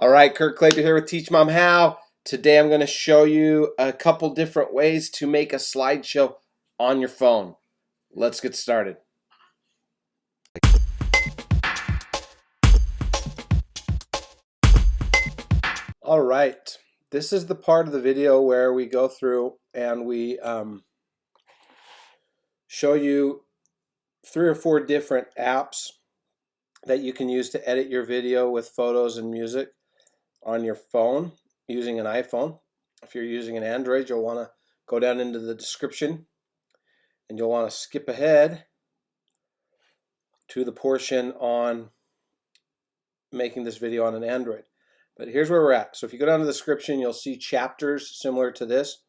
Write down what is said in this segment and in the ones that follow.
All right, Kirk Clapper here with Teach Mom How. Today I'm going to show you a couple different ways to make a slideshow on your phone. Let's get started. All right, this is the part of the video where we go through and we show you 3 or 4 different apps that you can use to edit your video with photos and music on your phone using an iPhone. If you're using an Android, you'll want to go down into the description and you'll want to skip ahead to the portion on making this video on an Android. But here's where we're at. So if you go down to the description, you'll see chapters similar to this,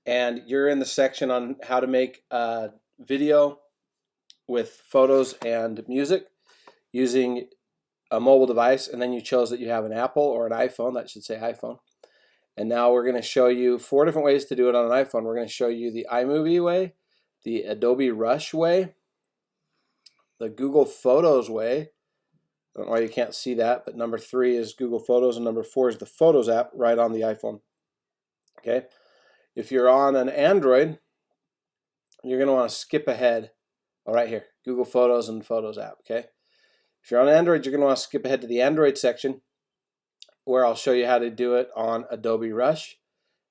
and you're in the section on how to make a video with photos and music using a mobile device, and then you chose that you have an Apple or an iPhone. That should say iPhone. And now we're going to show you 4 different ways to do it on an iPhone. We're going to show you the iMovie way, the Adobe Rush way, the Google Photos way. I don't know why you can't see that, but number 3 is Google Photos, and number 4 is the Photos app right on the iPhone. Okay, if you're on an Android, you're going to want to skip ahead. Oh, right here, Google Photos and Photos app. Okay, if you're on Android, you're going to want to skip ahead to the Android section, where I'll show you how to do it on Adobe Rush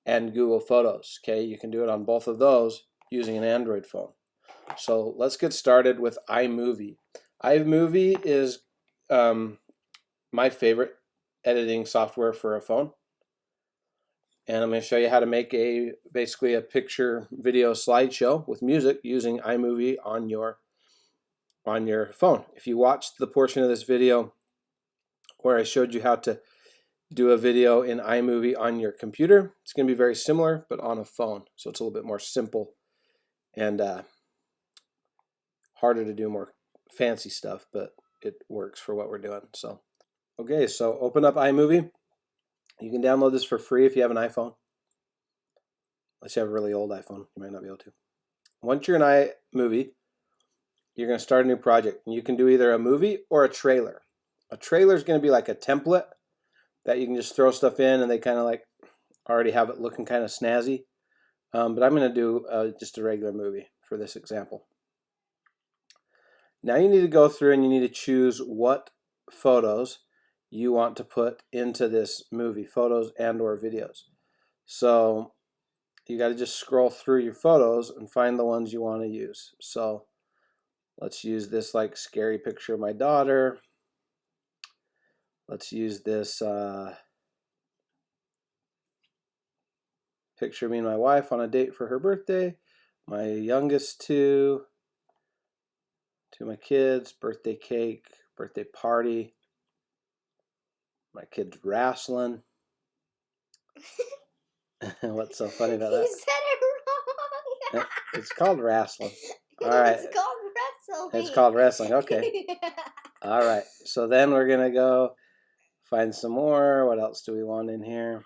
and Google Photos. Okay, you can do it on both of those using an Android phone. So let's get started with iMovie. iMovie is my favorite editing software for a phone, and I'm going to show you how to make basically a picture video slideshow with music using iMovie on your phone. If you watched the portion of this video where I showed you how to do a video in iMovie on your computer, it's going to be very similar but on a phone, so it's a little bit more simple and harder to do more fancy stuff, but it works for what we're doing. So okay, so open up iMovie. You can download this for free if you have an iPhone. Unless you have a really old iPhone, you might not be able to. Once you're in iMovie, you're going to start a new project, and you can do either a movie or a trailer. A trailer is going to be like a template that you can just throw stuff in, and they kind of like already have it looking kind of snazzy. But I'm going to do just a regular movie for this example. Now you need to go through and you need to choose what photos you want to put into this movie, photos and or videos. So you got to just scroll through your photos and find the ones you want to use. So let's use this like scary picture of my daughter. Let's use this picture of me and my wife on a date for her birthday. My youngest two of my kids, birthday cake, birthday party. My kids wrestling. What's so funny about that? You said it wrong. It's called wrestling. All right. It's called wrestling. It's called wrestling. Okay. All right. So then we're going to go find some more. What else do we want in here?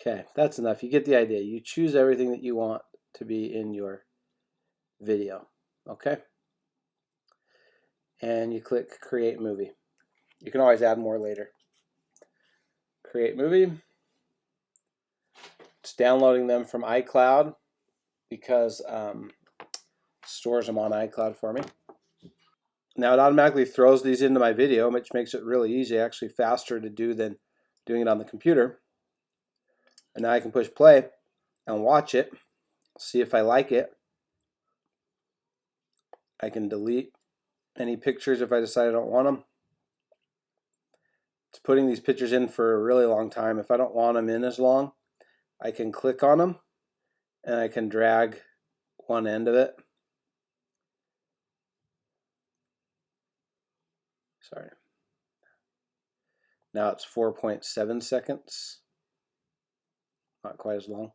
Okay, that's enough. You get the idea. You choose everything that you want to be in your video. Okay? And you click Create Movie. You can always add more later. Create Movie. It's downloading them from iCloud because it stores them on iCloud for me. Now it automatically throws these into my video, which makes it really easy, actually faster to do than doing it on the computer. And now I can push play and watch it, see if I like it. I can delete any pictures if I decide I don't want them. It's putting these pictures in for a really long time. If I don't want them in as long, I can click on them and I can drag one end of it. Sorry. Now it's 4.7 seconds. Not quite as long.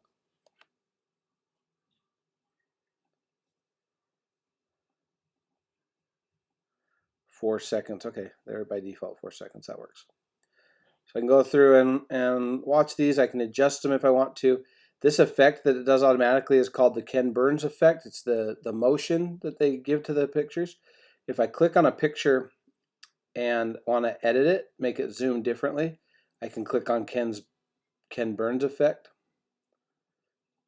4 seconds. Okay, they're by default 4 seconds. That works. So I can go through and watch these. I can adjust them if I want to. This effect that it does automatically is called the Ken Burns effect. It's the motion that they give to the pictures. If I click on a picture and want to edit it, make it zoom differently, I can click on Ken Burns effect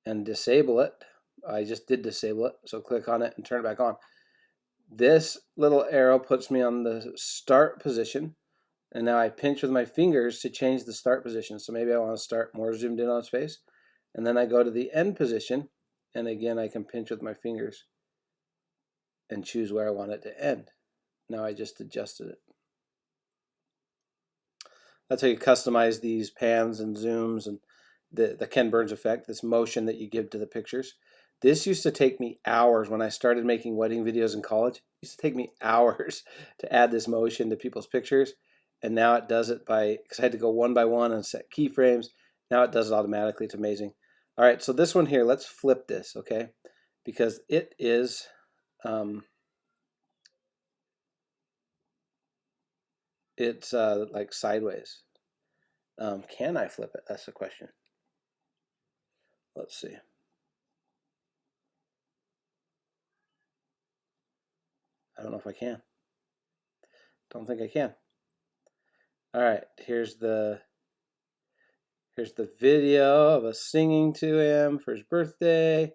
and disable it. I just did disable it, so click on it and turn it back on. This little arrow puts me on the start position, and now I pinch with my fingers to change the start position. So maybe I want to start more zoomed in on his face, and then I go to the end position, and again I can pinch with my fingers and choose where I want it to end. Now I just adjusted it. That's how you customize these pans and zooms and the Ken Burns effect, this motion that you give to the pictures. This used to take me hours when I started making wedding videos in college. It used to take me hours to add this motion to people's pictures. And now it does it because I had to go one by one and set keyframes. Now it does it automatically. It's amazing. All right, so this one here, let's flip this, okay? Because it is, it's like sideways. Can I flip it? That's the question. Let's see. I don't know if I can. Don't think I can. All right, here's the video of us singing to him for his birthday,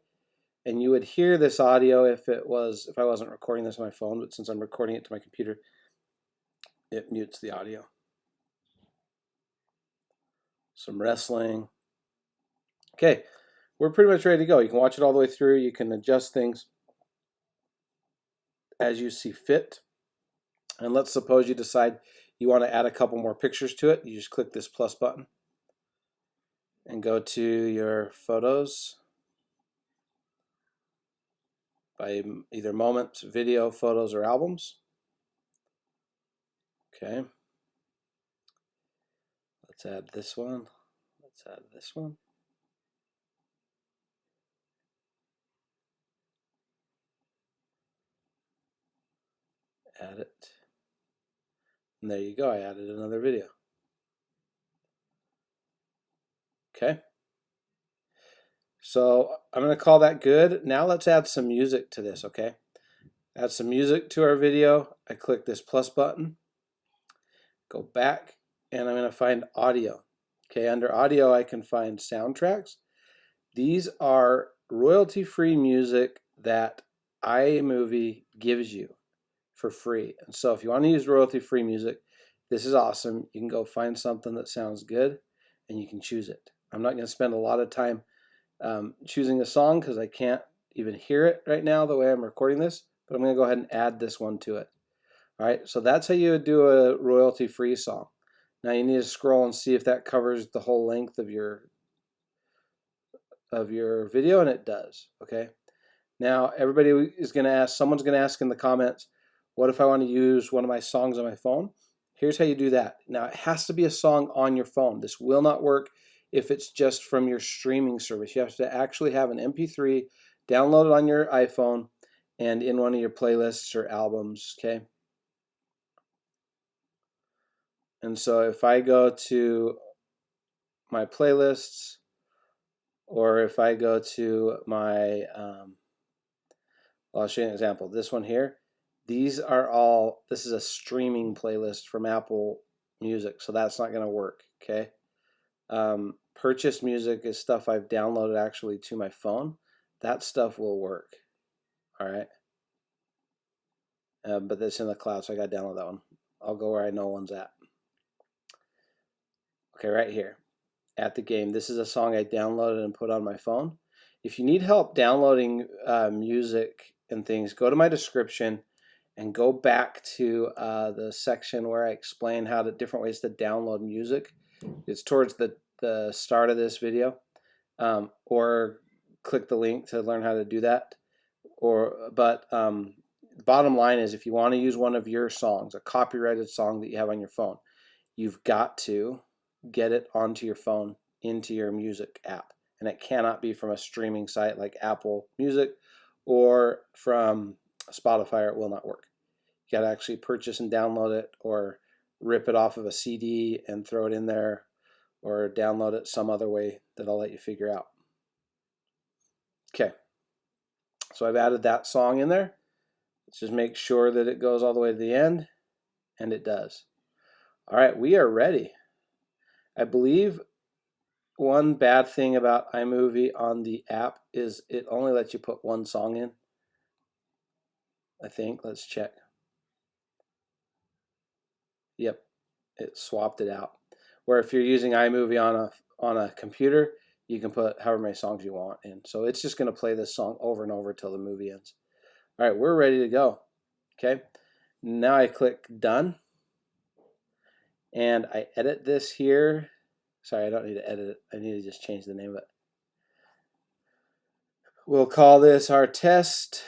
and you would hear this audio if I wasn't recording this on my phone, but since I'm recording it to my computer, it mutes the audio. Some wrestling. Okay, we're pretty much ready to go. You can watch it all the way through. You can adjust things as you see fit. And let's suppose you decide you want to add a couple more pictures to it. You just click this plus button and go to your photos by either moments, video, photos, or albums. Okay. Let's add this one. Let's add this one. Add it. And there you go. I added another video. Okay. So I'm going to call that good. Now let's add some music to this, okay? Add some music to our video. I click this plus button, go back, and I'm going to find audio. Okay, under audio I can find soundtracks. These are royalty-free music that iMovie gives you for free. And so if you want to use royalty-free music, this is awesome. You can go find something that sounds good and you can choose it. I'm not going to spend a lot of time choosing a song because I can't even hear it right now the way I'm recording this, but I'm going to go ahead and add this one to it. All right, so that's how you would do a royalty-free song. Now you need to scroll and see if that covers the whole length of your video, and it does. Okay. Now everybody is going to ask, someone's going to ask in the comments, what if I want to use one of my songs on my phone? Here's how you do that. Now it has to be a song on your phone. This will not work if it's just from your streaming service. You have to actually have an MP3 downloaded on your iPhone and in one of your playlists or albums, okay? And so if I go to my playlists, or if I go to my, I'll show you an example. This one here, this is a streaming playlist from Apple Music, so that's not going to work, okay? Purchased music is stuff I've downloaded actually to my phone. That stuff will work, all right? But it's in the cloud, so I got to download that one. I'll go where I know one's at. Okay, right here, at the game. This is a song I downloaded and put on my phone. If you need help downloading music and things, go to my description and go back to the section where I explain different ways to download music. It's towards the start of this video, or click the link to learn how to do that. Bottom line is, if you want to use one of your songs, a copyrighted song that you have on your phone, you've got to get it onto your phone into your music app, and it cannot be from a streaming site like Apple Music or from Spotify, or it will not work. You got to actually purchase and download it, or rip it off of a CD and throw it in there, or download it some other way that I'll let you figure out. Okay, so I've added that song in there. Let's just make sure that it goes all the way to the end, and it does. All right, we are ready. I believe one bad thing about iMovie on the app is it only lets you put one song in. I think, let's check. Yep, it swapped it out. Where if you're using iMovie on a computer, you can put however many songs you want in. So it's just going to play this song over and over till the movie ends. All right, we're ready to go. Okay, now I click done, and I edit this here. Sorry, I don't need to edit it. I need to just change the name of it. We'll call this our test.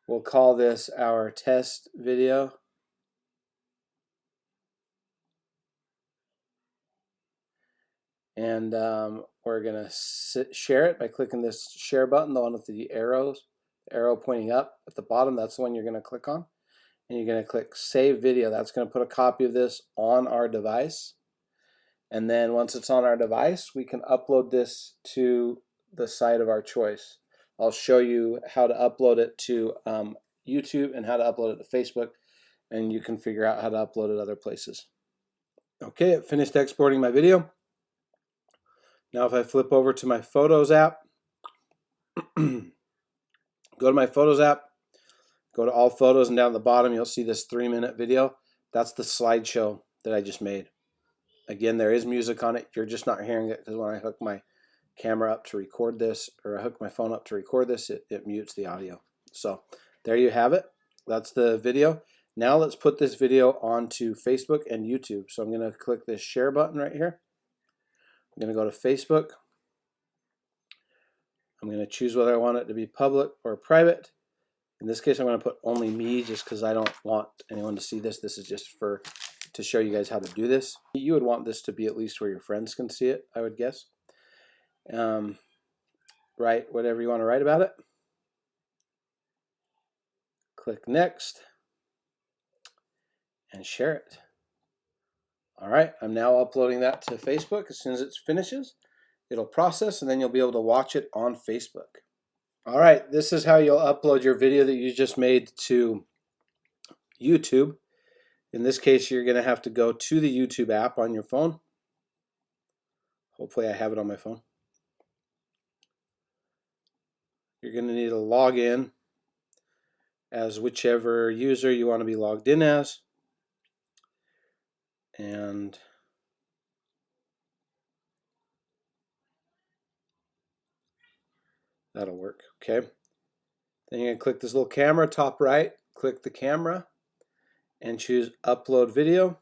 We'll call this our test video. And we're going to share it by clicking this share button, the one with the arrows, the arrow pointing up at the bottom. That's the one you're going to click on. And you're going to click save video. That's going to put a copy of this on our device. And then once it's on our device, we can upload this to the site of our choice. I'll show you how to upload it to YouTube and how to upload it to Facebook, and you can figure out how to upload it other places. Okay, it finished exporting my video. Now if I flip over to my Photos app, go to my Photos app, go to all photos, and down at the bottom you'll see this 3-minute video. That's the slideshow that I just made. Again, there is music on it. You're just not hearing it because when I hook my camera up to record this, or I hook my phone up to record this, it mutes the audio. So there you have it. That's the video. Now let's put this video onto Facebook and YouTube. So I'm going to click this share button right here. I'm going to go to Facebook. I'm going to choose whether I want it to be public or private. In this case, I'm going to put only me, just because I don't want anyone to see this. This is just to show you guys how to do this. You would want this to be at least where your friends can see it, I would guess. Write whatever you want to write about it. Click next and share it. All right, I'm now uploading that to Facebook. As soon as it finishes, it'll process, and then you'll be able to watch it on Facebook. All right, this is how you'll upload your video that you just made to YouTube. In this case, you're going to have to go to the YouTube app on your phone. Hopefully I have it on my phone. You're going to need to log in as whichever user you want to be logged in as. And that'll work. Okay. Then you're going to click this little camera, top right, click the camera, and choose Upload Video.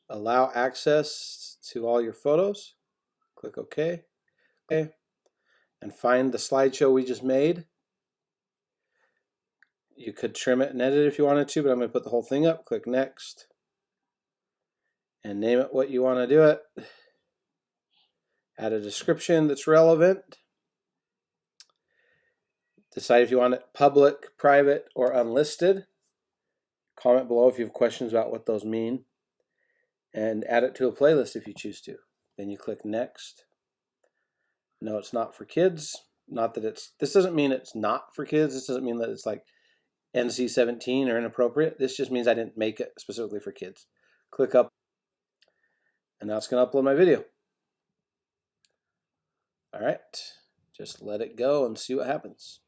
Allow access to all your photos. Click OK. Okay. And find the slideshow we just made. You could trim it and edit if you wanted to, but I'm going to put the whole thing up. Click Next. And name it what you want to do it. Add a description that's relevant. Decide if you want it public, private, or unlisted. Comment below if you have questions about what those mean. And add it to a playlist if you choose to. Then you click Next. No, it's not for kids. Not that this doesn't mean it's not for kids. This doesn't mean that it's like NC-17 or inappropriate. This just means I didn't make it specifically for kids. Click up. And now it's going to upload my video. All right, just let it go and see what happens.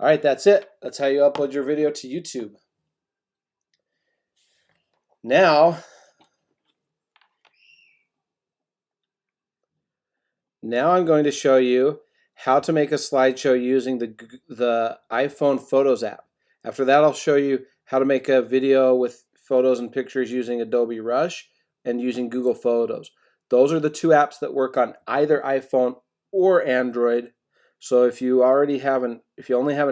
All right, that's it. That's how you upload your video to YouTube. Now I'm going to show you how to make a slideshow using the iPhone Photos app. After that, I'll show you how to make a video with photos and pictures using Adobe Rush and using Google Photos. Those are the two apps that work on either iPhone or Android. So if you only have an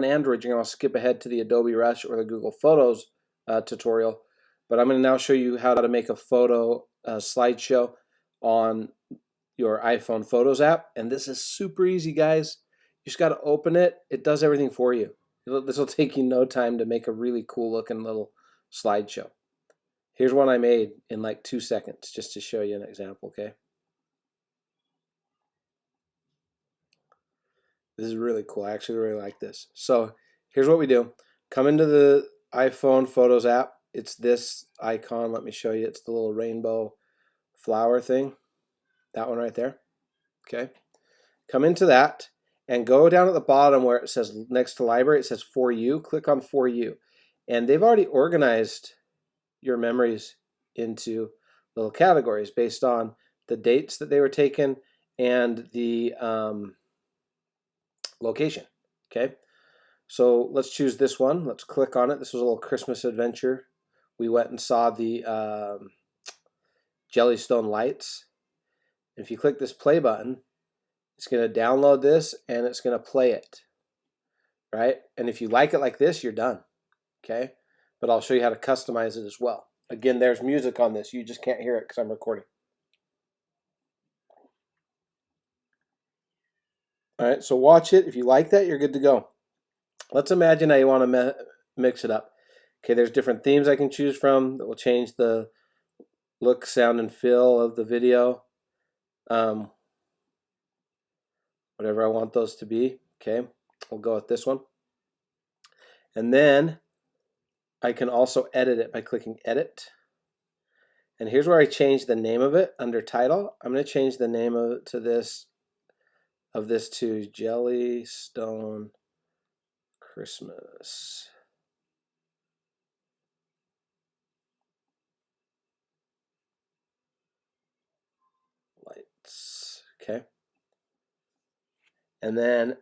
Android, you're going to skip ahead to the Adobe Rush or the Google Photos tutorial. But I'm going to now show you how to make a photo slideshow on your iPhone Photos app. And this is super easy, guys. You just got to open it. It does everything for you. This will take you no time to make a really cool looking little slideshow. Here's one I made in like 2 seconds, just to show you an example, okay? This is really cool. I actually really like this. So here's what we do. Come into the iPhone Photos app. It's this icon. Let me show you. It's the little rainbow flower thing. That one right there. Okay. Come into that and go down at the bottom where it says next to library, it says For You. Click on For You. And they've already organized your memories into little categories based on the dates that they were taken and the location. Okay, so let's choose this one. Let's click on it. This was a little Christmas adventure. We went and saw the Jellystone lights. If you click this play button, it's going to download this and it's going to play it, right? And if you like it like this, you're done, okay? But I'll show you how to customize it as well. Again, there's music on this. You just can't hear it because I'm recording. All right, so watch it. If you like that, you're good to go. Let's imagine how you want to mix it up. Okay, there's different themes I can choose from that will change the look, sound, and feel of the video. Whatever I want those to be. Okay, we'll go with this one. And then I can also edit it by clicking Edit. And here's where I change the name of it under Title. I'm going to change the name of it to this to Jellystone Christmas. Lights. Okay. And then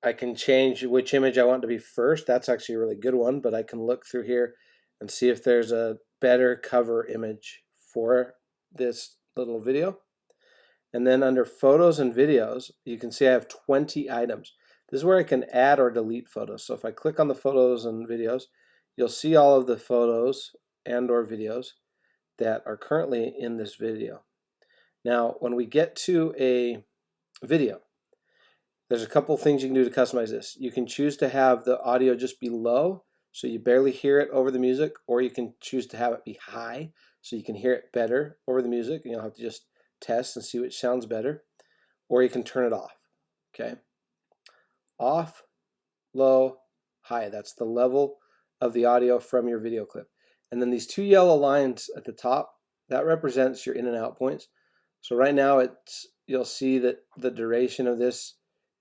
I can change which image I want to be first. That's actually a really good one, but I can look through here and see if there's a better cover image for this little video. And then under photos and videos, you can see I have 20 items. This is where I can add or delete photos. So if I click on the photos and videos, you'll see all of the photos and or videos that are currently in this video. Now, when we get to a video, there's a couple things you can do to customize this. You can choose to have the audio just be low, so you barely hear it over the music, or you can choose to have it be high, so you can hear it better over the music, and you'll have to just test and see which sounds better. Or you can turn it off, okay? Off, low, high. That's the level of the audio from your video clip. And then these two yellow lines at the top, that represents your in and out points. So right now you'll see that the duration of this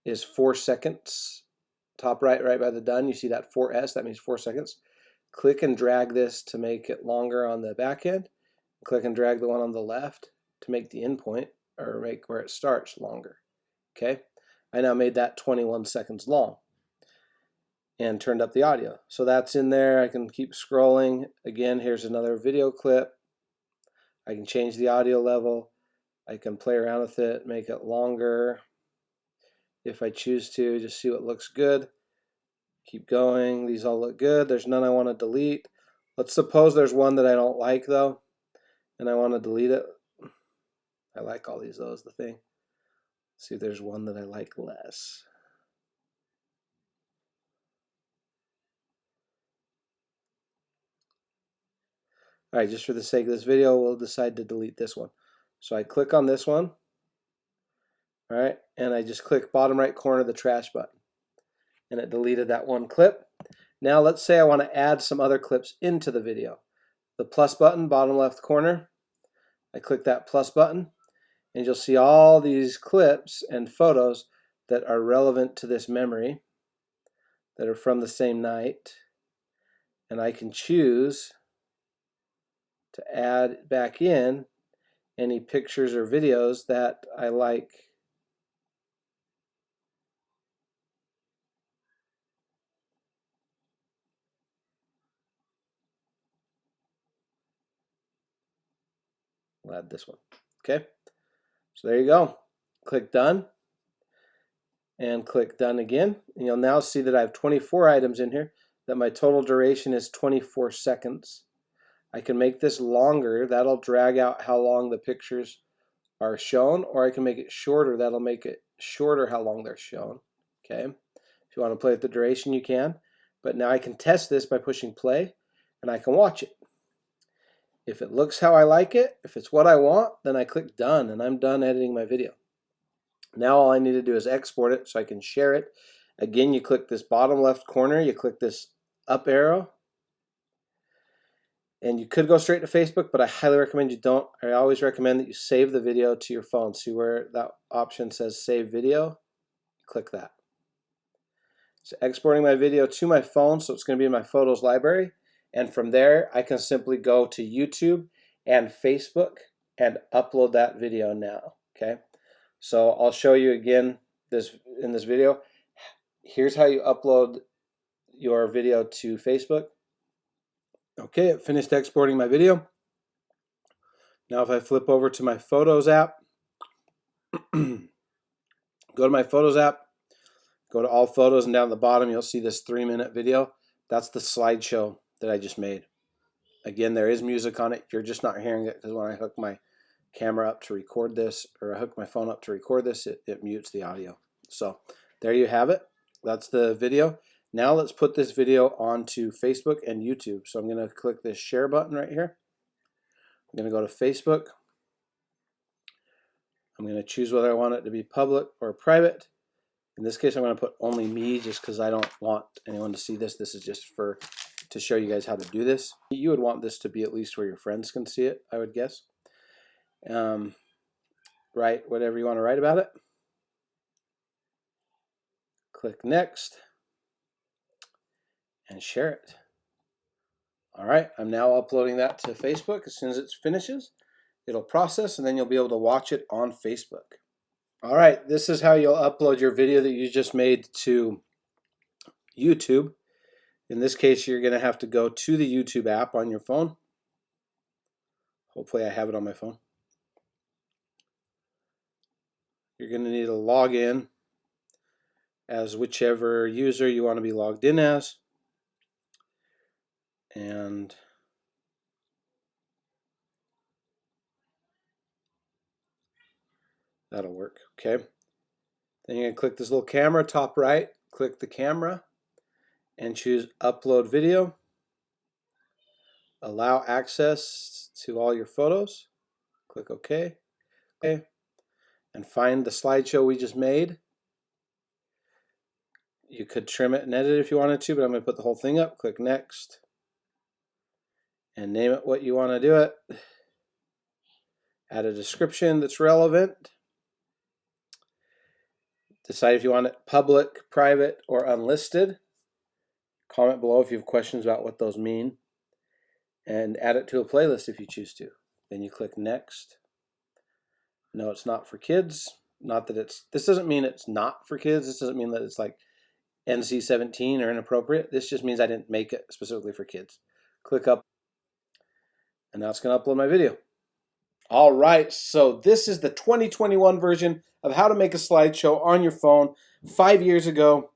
is 4 seconds. Top right by the done, you see that 4S, that means 4 seconds. Click and drag this to make it longer on the back end. Click and drag the one on the left to make the end point, or make where it starts longer. Okay, I now made that 21 seconds long and turned up the audio. So that's in there. I can keep scrolling. Again, here's another video clip. I can change the audio level. I can play around with it, make it longer if I choose to, just see what looks good. Keep going. These all look good. There's none I want to delete. Let's suppose there's one that I don't like though, and I want to delete it. I like all these though is the thing. Let's see if there's one that I like less. All right, just for the sake of this video, we'll decide to delete this one. So I click on this one, all right, and I just click bottom right corner of the trash button, and it deleted that one clip. Now let's say I want to add some other clips into the video. The plus button, bottom left corner, I click that plus button, and you'll see all these clips and photos that are relevant to this memory that are from the same night, and I can choose to add back in any pictures or videos that I like. I'll add this one. Okay, so there you go. Click done, and click done again. And you'll now see that I have 24 items in here, that my total duration is 24 seconds. I can make this longer. That'll drag out how long the pictures are shown, or I can make it shorter. That'll make it shorter how long they're shown. Okay. If you want to play with the duration, you can. But now I can test this by pushing play, and I can watch it. If it looks how I like it, if it's what I want, then I click done, and I'm done editing my video. Now all I need to do is export it so I can share it. Again, you click this bottom left corner, you click this up arrow, and you could go straight to Facebook, but I highly recommend you don't. I always recommend that you save the video to your phone. See where that option says save video? Click that. So exporting my video to my phone, so it's going to be in my photos library, and from there I can simply go to YouTube and Facebook and upload that video now. Okay, so I'll show you again in this video. Here's how you upload your video to Facebook. Okay, it finished exporting my video. Now if I flip over to my Photos app, go to my Photos app, go to all photos, and down at the bottom you'll see this 3-minute video. That's the slideshow that I just made. Again, there is music on it. You're just not hearing it because when I hook my camera up to record this, or I hook my phone up to record this, it mutes the audio. So there you have it. That's the video. Now let's put this video onto Facebook and YouTube. So I'm going to click this share button right here. I'm going to go to Facebook. I'm going to choose whether I want it to be public or private. In this case, I'm going to put only me just because I don't want anyone to see this. This is just to show you guys how to do this. You would want this to be at least where your friends can see it, I would guess. Write whatever you want to write about it. Click next and share it. All right, I'm now uploading that to Facebook. As soon as it finishes, it'll process, and then you'll be able to watch it on Facebook. All right, this is how you'll upload your video that you just made to YouTube. In this case, you're going to have to go to the YouTube app on your phone. Hopefully I have it on my phone. You're going to need to log in as whichever user you want to be logged in as. And that'll work. Okay. Then you're going to click this little camera, top right, click the camera, and choose Upload Video. Allow access to all your photos. Click OK. Okay. And find the slideshow we just made. You could trim it and edit it if you wanted to, but I'm going to put the whole thing up. Click Next. And name it what you want to do it. Add a description that's relevant. Decide if you want it public, private, or unlisted. Comment below if you have questions about what those mean. And add it to a playlist if you choose to. Then you click Next. No, it's not for kids. Not that this doesn't mean it's not for kids. This doesn't mean that it's like NC-17 or inappropriate. This just means I didn't make it specifically for kids. Click up. And now it's going to upload my video. All right, so this is the 2021 version of how to make a slideshow on your phone. 5 years ago,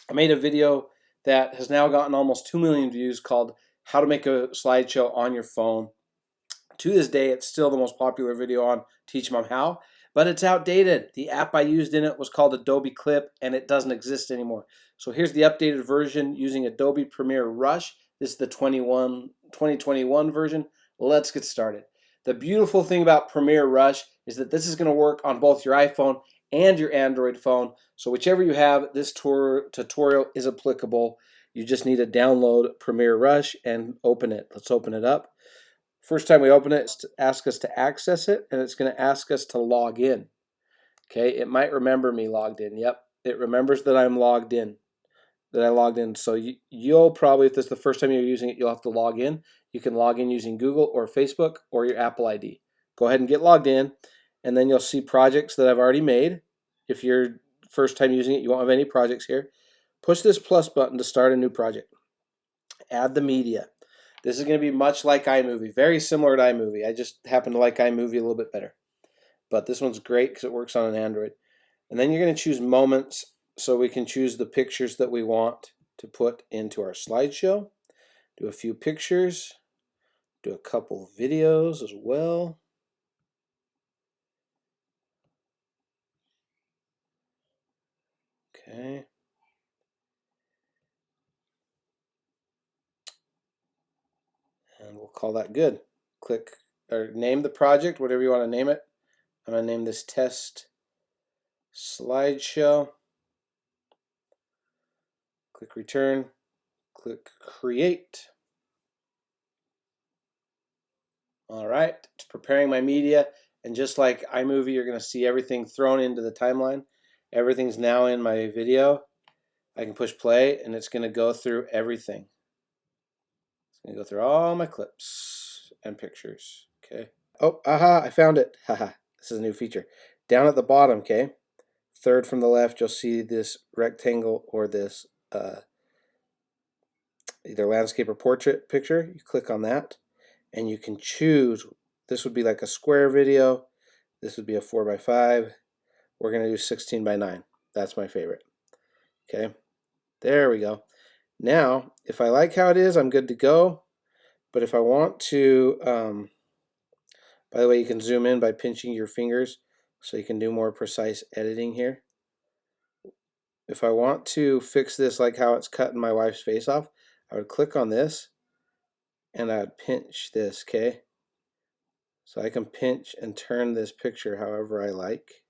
I made a video that has now gotten almost 2 million views called How to Make a Slideshow on Your Phone. To this day, it's still the most popular video on Teach Mom How, but it's outdated. The app I used in it was called Adobe Clip, and it doesn't exist anymore. So here's the updated version using Adobe Premiere Rush. This is the 2021 version. Let's get started. The beautiful thing about Premiere Rush is that this is going to work on both your iPhone and your Android phone. So whichever you have, this tutorial is applicable. You just need to download Premiere Rush and open it. Let's open it up. First time we open it, it's to ask us to access it, and it's going to ask us to log in. Okay, it might remember me logged in. Yep, it remembers that I'm logged in. So you'll probably, if this is the first time you're using it, you'll have to log in. You can log in using Google or Facebook or your Apple ID. Go ahead and get logged in, and then you'll see projects that I've already made. If you're first time using it, you won't have any projects here. Push this plus button to start a new project. Add the media. This is going to be much like iMovie, very similar to iMovie. I just happen to like iMovie a little bit better. But this one's great because it works on an Android. And then you're going to choose moments. so we can choose the pictures that we want to put into our slideshow. Do a few pictures, do a couple videos as well. Okay. And we'll call that good. Click or name the project, whatever you want to name it. I'm going to name this test slideshow. Click return. Click create. All right, it's preparing my media. And just like iMovie, you're going to see everything thrown into the timeline. Everything's now in my video. I can push play and it's going to go through everything. It's going to go through all my clips and pictures. Okay. Oh, aha, I found it. Haha, this is a new feature. Down at the bottom, okay, third from the left, you'll see this rectangle or this either landscape or portrait picture. You click on that and you can choose. This would be like a square video. This would be a 4x5. We're going to do 16:9. That's my favorite. Okay, there we go. Now, if I like how it is, I'm good to go. But if I want to, by the way, you can zoom in by pinching your fingers so you can do more precise editing here. If I want to fix this like how it's cutting my wife's face off, I would click on this and I would pinch this, okay? So I can pinch and turn this picture however I like.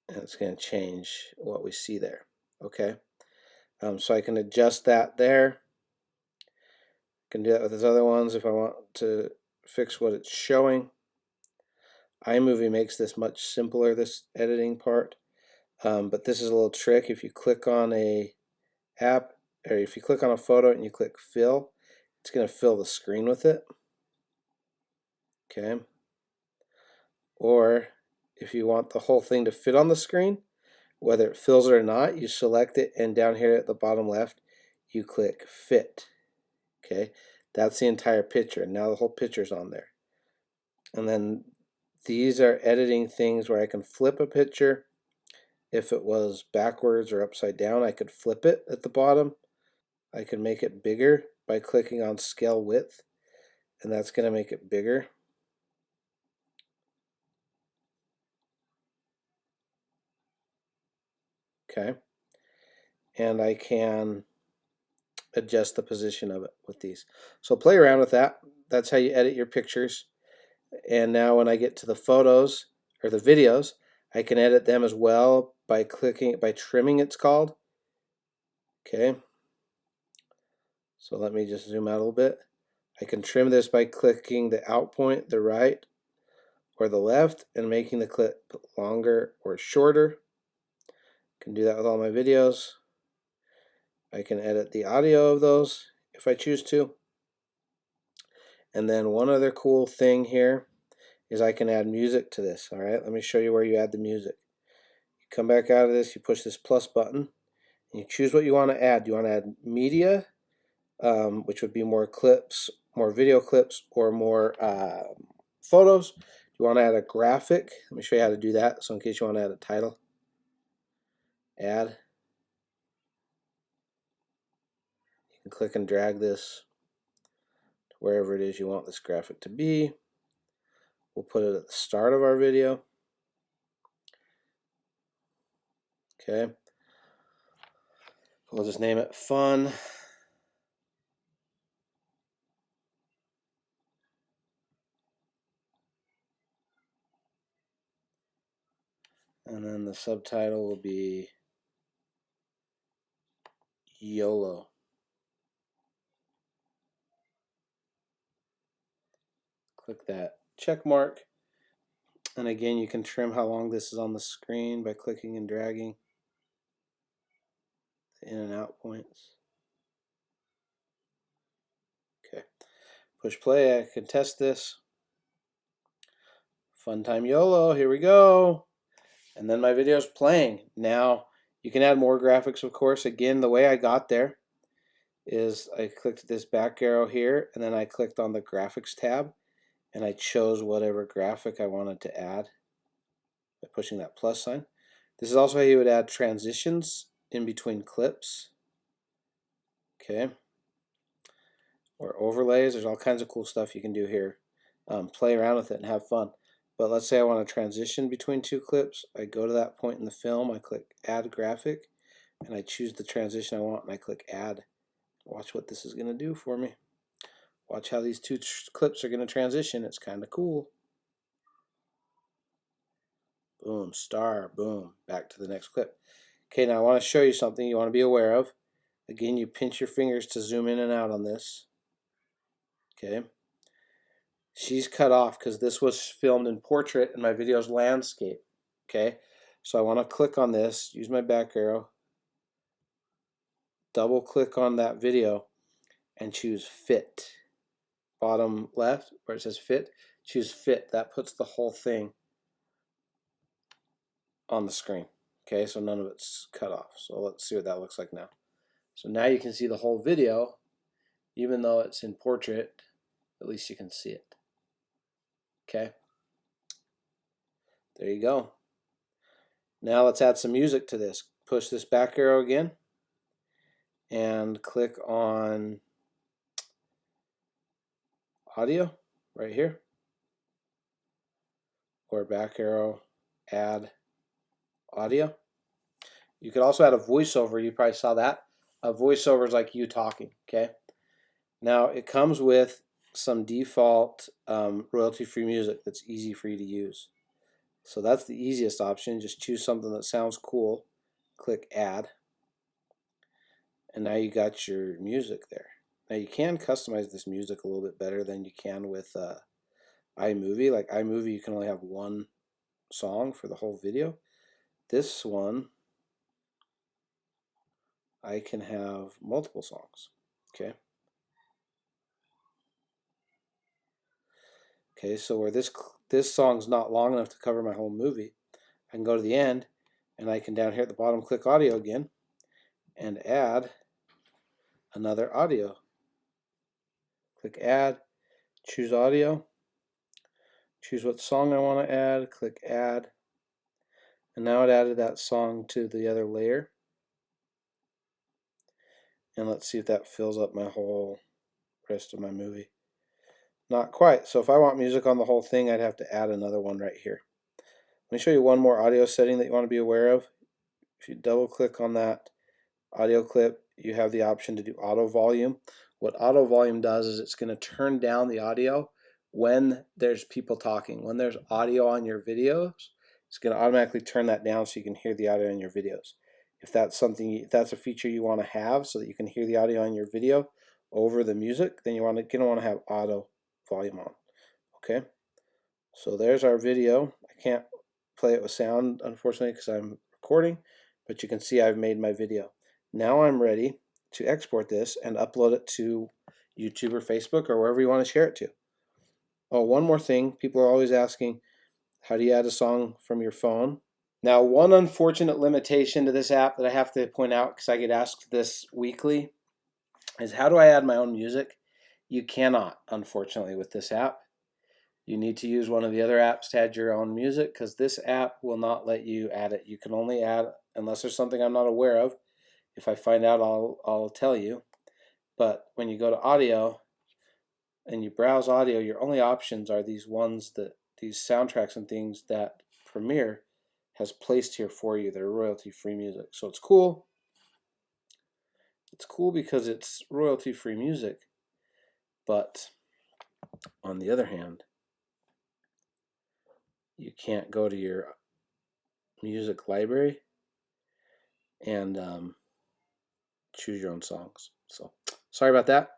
And it's going to change what we see there, okay? So I can adjust that there. I can do that with these other ones if I want to fix what it's showing. iMovie makes this much simpler, this editing part. But this is a little trick. If you click on a app, or if you click on a photo and you click fill, it's going to fill the screen with it. Okay. Or if you want the whole thing to fit on the screen, whether it fills it or not, you select it and down here at the bottom left, you click fit. Okay. That's the entire picture. Now the whole picture's on there. And then these are editing things where I can flip a picture. If it was backwards or upside down, I could flip it at the bottom. I can make it bigger by clicking on scale width, and that's going to make it bigger. Okay. And I can adjust the position of it with these. So play around with that. That's how you edit your pictures. And now when I get to the photos or the videos, I can edit them as well by trimming, it's called. Okay. So let me just zoom out a little bit. I can trim this by clicking the out point, the right or the left, and making the clip longer or shorter. I can do that with all my videos. I can edit the audio of those if I choose to. And then one other cool thing here is I can add music to this. All right, let me show you where you add the music. You come back out of this, you push this plus button, and you choose what you want to add. You want to add media, which would be more clips, more video clips, or more photos. You want to add a graphic. Let me show you how to do that. So in case you want to add a title, add. You can click and drag this to wherever it is you want this graphic to be. We'll put it at the start of our video. Okay. We'll just name it fun. And then the subtitle will be YOLO. Click that check mark. And again, you can trim how long this is on the screen by clicking and dragging the in and out points. Okay. Push play. I can test this. Fun time YOLO. Here we go. And then my video is playing. Now, you can add more graphics, of course. Again, the way I got there is I clicked this back arrow here, and then I clicked on the graphics tab, and I chose whatever graphic I wanted to add. by pushing that plus sign. This is also how you would add transitions in between clips. Okay. Or overlays. There's all kinds of cool stuff you can do here. Play around with it and have fun. But let's say I want to transition between two clips. I go to that point in the film, I click Add Graphic, and I choose the transition I want, and I click Add. Watch what this is going to do for me. Watch how these two clips are going to transition. It's kind of cool. Boom, star, boom, back to the next clip. Okay, now I want to show you something you want to be aware of. Again, you pinch your fingers to zoom in and out on this. Okay. She's cut off because this was filmed in portrait and my video is landscape. Okay, so I want to click on this, use my back arrow, double click on that video, and choose fit. Bottom left where it says fit, choose fit. That puts the whole thing on the screen. Okay, so none of it's cut off. So let's see what that looks like now. So now you can see the whole video, even though it's in portrait, at least you can see it. Okay, there you go. Now let's add some music to this. Push this back arrow again and click on audio right here, or back arrow, add audio. You could also add a voiceover. You probably saw that. A voiceover is like you talking. Okay, now it comes with some default royalty-free music that's easy for you to use. So that's the easiest option. Just choose something that sounds cool, click add, and now you got your music there. Now you can customize this music a little bit better than you can with iMovie. Like iMovie, you can only have one song for the whole video. This one, I can have multiple songs. Okay. Okay, so where this song's not long enough to cover my whole movie, I can go to the end, and I can down here at the bottom click audio again, and add another audio. Click add, choose audio, choose what song I want to add, click add, and now it added that song to the other layer. And let's see if that fills up my whole rest of my movie. Not quite. So if I want music on the whole thing, I'd have to add another one right here. Let me show you one more audio setting that you want to be aware of. If you double click on that audio clip, you have the option to do auto volume. What auto volume does is it's going to turn down the audio when there's people talking. When there's audio on your videos, it's going to automatically turn that down so you can hear the audio in your videos. If that's a feature you want to have so that you can hear the audio in your video over the music, then you're going to want to have auto volume on. Okay, so there's our video. I can't play it with sound, unfortunately, because I'm recording, but you can see I've made my video. Now I'm ready to export this and upload it to YouTube or Facebook or wherever you want to share it to. Oh, one more thing. People are always asking, how do you add a song from your phone? Now, one unfortunate limitation to this app that I have to point out, because I get asked this weekly, is how do I add my own music? You cannot, unfortunately, with this app. You need to use one of the other apps to add your own music, because this app will not let you add it. You can only add, unless there's something I'm not aware of. If I find out, I'll tell you. But when you go to audio and you browse audio, your only options are these soundtracks and things that Premiere has placed here for you. They're royalty-free music. So it's cool. It's cool because it's royalty-free music. But on the other hand, you can't go to your music library and choose your own songs. So sorry about that.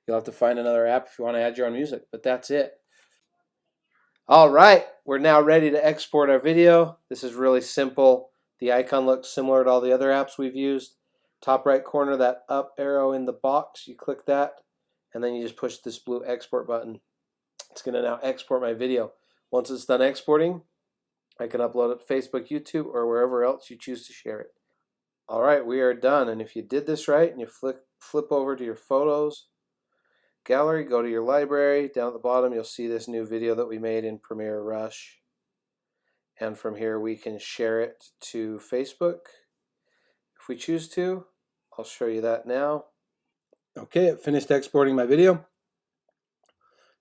You'll have to find another app if you want to add your own music, but that's it. All right, we're now ready to export our video. This is really simple. The icon looks similar to all the other apps we've used. Top right corner, that up arrow in the box, you click that, and then you just push this blue export button. It's going to now export my video. Once it's done exporting, I can upload it to Facebook, YouTube, or wherever else you choose to share it. All right, we are done. And if you did this right and you flip over to your photos gallery, go to your library, down at the bottom you'll see this new video that we made in Premiere Rush. And from here we can share it to Facebook if we choose to. I'll show you that now. Okay, it finished exporting my video.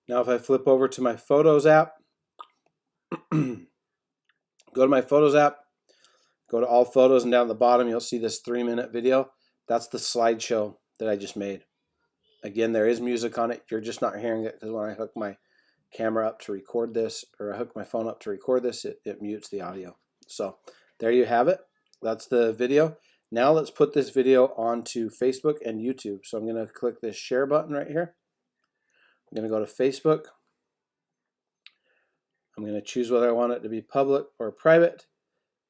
Now if I flip over to my Photos app, go to my Photos app, go to all photos, and down at the bottom you'll see this 3-minute video. That's the slideshow that I just made. Again, there is music on it. You're just not hearing it because when I hook my camera up to record this, or I hook my phone up to record this, it mutes the audio. So there you have it. That's the video. Now let's put this video onto Facebook and YouTube. So I'm going to click this share button right here. I'm going to go to Facebook. I'm going to choose whether I want it to be public or private.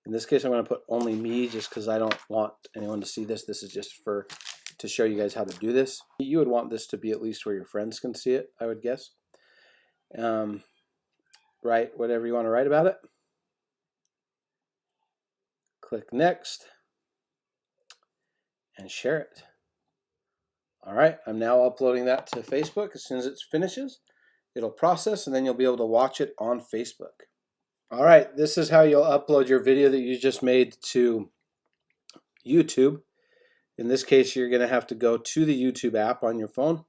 In this case, I'm going to put only me just because I don't want anyone to see this. This is just to show you guys how to do this. You would want this to be at least where your friends can see it, I would guess. Write whatever you want to write about it. Click next and share it. All right, I'm now uploading that to Facebook. As soon as it finishes, it'll process and then you'll be able to watch it on Facebook. All right, this is how you'll upload your video that you just made to YouTube. In this case, you're going to have to go to the YouTube app on your phone.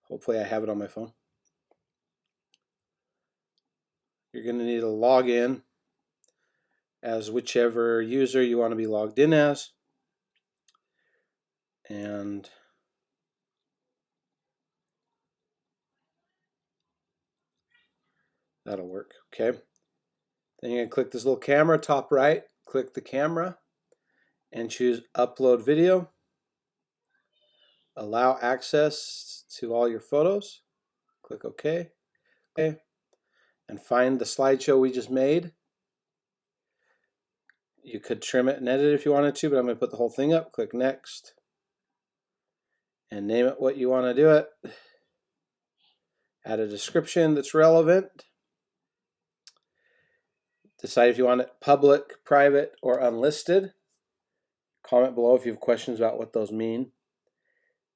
Hopefully I have it on my phone. You're going to need to log in as whichever user you want to be logged in as. And that'll work. Okay. Then you're going to click this little camera, top right, click the camera and choose upload video. Allow access to all your photos. Click OK. Okay. And find the slideshow we just made. You could trim it and edit if you wanted to, but I'm going to put the whole thing up. Click next. And name it what you want to do it. Add a description that's relevant. Decide if you want it public, private, or unlisted. Comment below if you have questions about what those mean.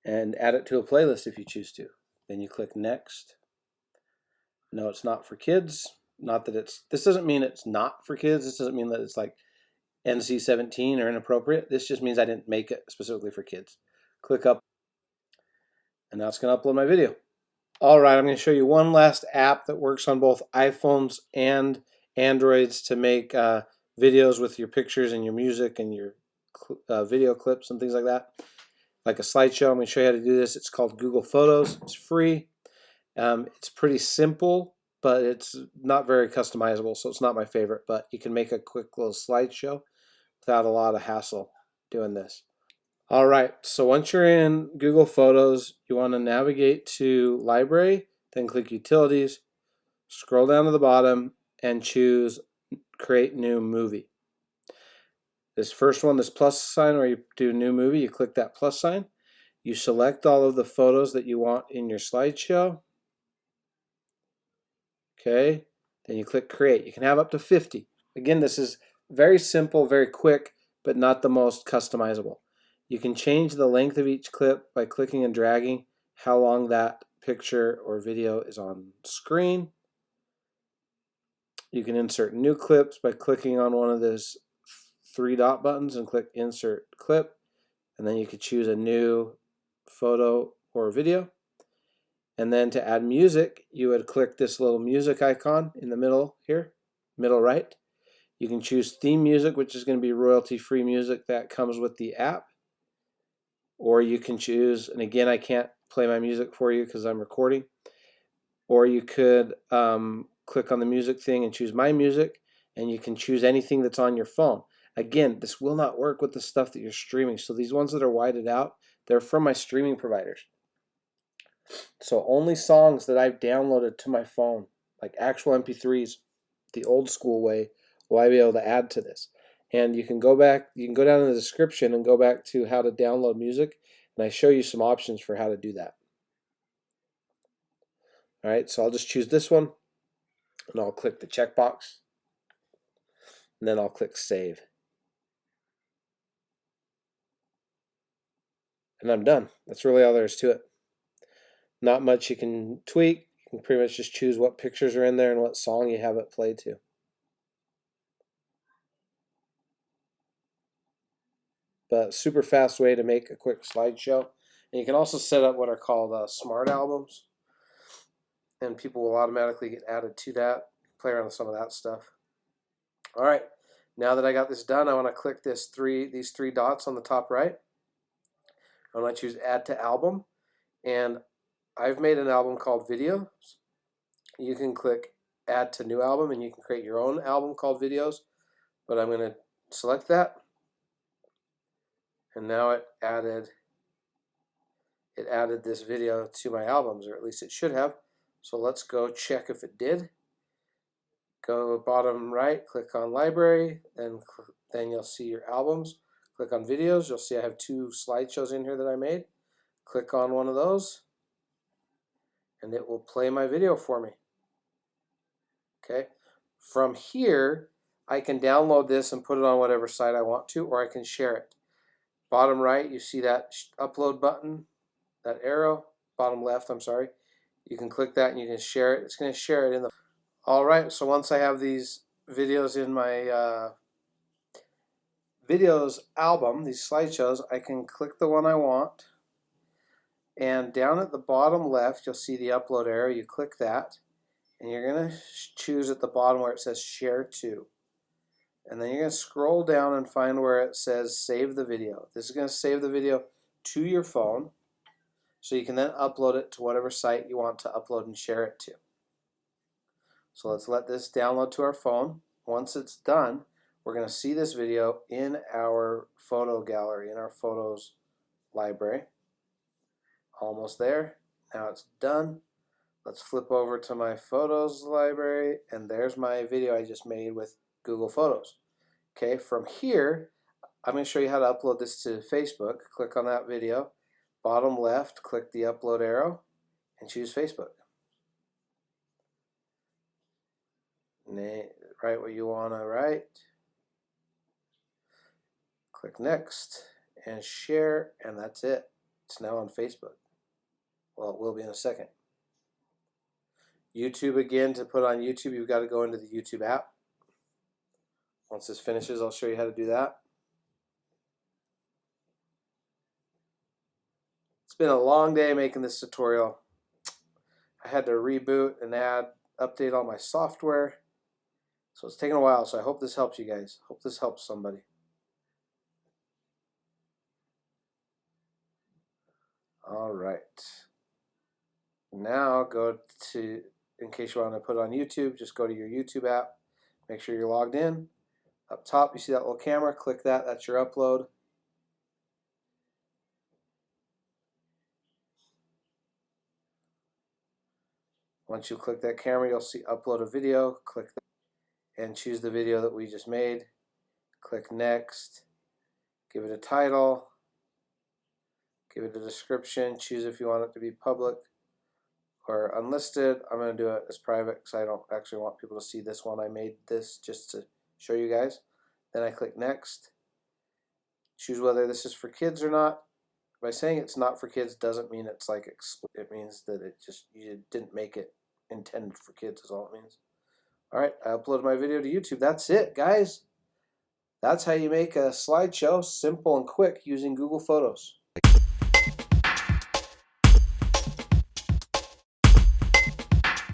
And add it to a playlist if you choose to. Then you click next. No, it's not for kids. Not that this doesn't mean it's not for kids. This doesn't mean that it's like NC-17 or inappropriate. This just means I didn't make it specifically for kids. Click up. And now it's going to upload my video. All right, I'm going to show you one last app that works on both iPhones and Androids to make videos with your pictures and your music and your video clips and things like that. Like a slideshow, I'm going to show you how to do this. It's called Google Photos. It's free. It's pretty simple, but it's not very customizable, so it's not my favorite. But you can make a quick little slideshow without a lot of hassle doing this. All right, so once you're in Google Photos, you want to navigate to Library, then click Utilities, scroll down to the bottom, and choose Create New Movie. This first one, this plus sign where you do New Movie, you click that plus sign. You select all of the photos that you want in your slideshow. Okay, then you click Create. You can have up to 50. Again, this is very simple, very quick, but not the most customizable. You can change the length of each clip by clicking and dragging how long that picture or video is on screen. You can insert new clips by clicking on one of those 3 dot buttons and click Insert Clip. And then you could choose a new photo or video. And then to add music, you would click this little music icon in the middle here, middle right. You can choose theme music, which is going to be royalty-free music that comes with the app. Or you can choose, and again, I can't play my music for you because I'm recording. Or you could click on the music thing and choose My Music, and you can choose anything that's on your phone. Again, this will not work with the stuff that you're streaming. So these ones that are whited out, they're from my streaming providers. So only songs that I've downloaded to my phone, like actual MP3s, the old school way, will I be able to add to this. And you can go back, you can go down in the description and go back to how to download music, and I show you some options for how to do that. All right, so I'll just choose this one, and I'll click the checkbox, and then I'll click Save. And I'm done. That's really all there is to it. Not much you can tweak. You can pretty much just choose what pictures are in there and what song you have it played to. but super fast way to make a quick slideshow. And you can also set up what are called smart albums, and people will automatically get added to that. Play around with some of that stuff. All right, now that I got this done, I want to click these three dots on the top right. I want to choose Add to Album, and I've made an album called Videos. You can click Add to New Album, and you can create your own album called Videos, but I'm going to select that, and now it added this video to my albums, or at least it should have. So let's go check if it did. Go bottom right, click on Library, then you'll see your albums. Click on Videos, you'll see I have 2 slideshows in here that I made. Click on one of those, and it will play my video for me. Okay, from here, I can download this and put it on whatever site I want to, or I can share it. Bottom right, you see that upload button, that arrow. Bottom left, I'm sorry. You can click that and you can share it. It's going to share it in the... Alright, so once I have these videos in my videos album, these slideshows, I can click the one I want. And down at the bottom left, you'll see the upload arrow. You click that, and you're going to choose at the bottom where it says Share To. And then you're going to scroll down and find where it says Save the Video. This is going to save the video to your phone, so you can then upload it to whatever site you want to upload and share it to. So let's let this download to our phone. Once it's done, we're going to see this video in our photo gallery, in our photos library. Almost there. Now it's done. Let's flip over to my photos library, and there's my video I just made with Google Photos. Okay, from here, I'm going to show you how to upload this to Facebook. Click on that video. Bottom left, click the upload arrow, and choose Facebook. Write what you want to write. Click next and share, and that's it. It's now on Facebook. Well, it will be in a second. YouTube again, to put on YouTube, you've got to go into the YouTube app. Once this finishes, I'll show you how to do that. It's been a long day making this tutorial. I had to reboot and update all my software. So it's taken a while, so I hope this helps you guys. Hope this helps somebody. All right. Now go to, in case you want to put it on YouTube, just go to your YouTube app. Make sure you're logged in. Up top, you see that little camera. Click that. That's your upload. Once you click that camera, you'll see upload a video. Click that and choose the video that we just made. Click next. Give it a title. Give it a description. Choose if you want it to be public or unlisted. I'm going to do it as private because I don't actually want people to see this one. I made this just to show you guys. Then I click next. Choose whether this is for kids or not. By saying it's not for kids doesn't mean it's like it means that you didn't make it intended for kids is all it means. Alright, I uploaded my video to YouTube. That's it, guys. That's how you make a slideshow simple and quick using Google Photos.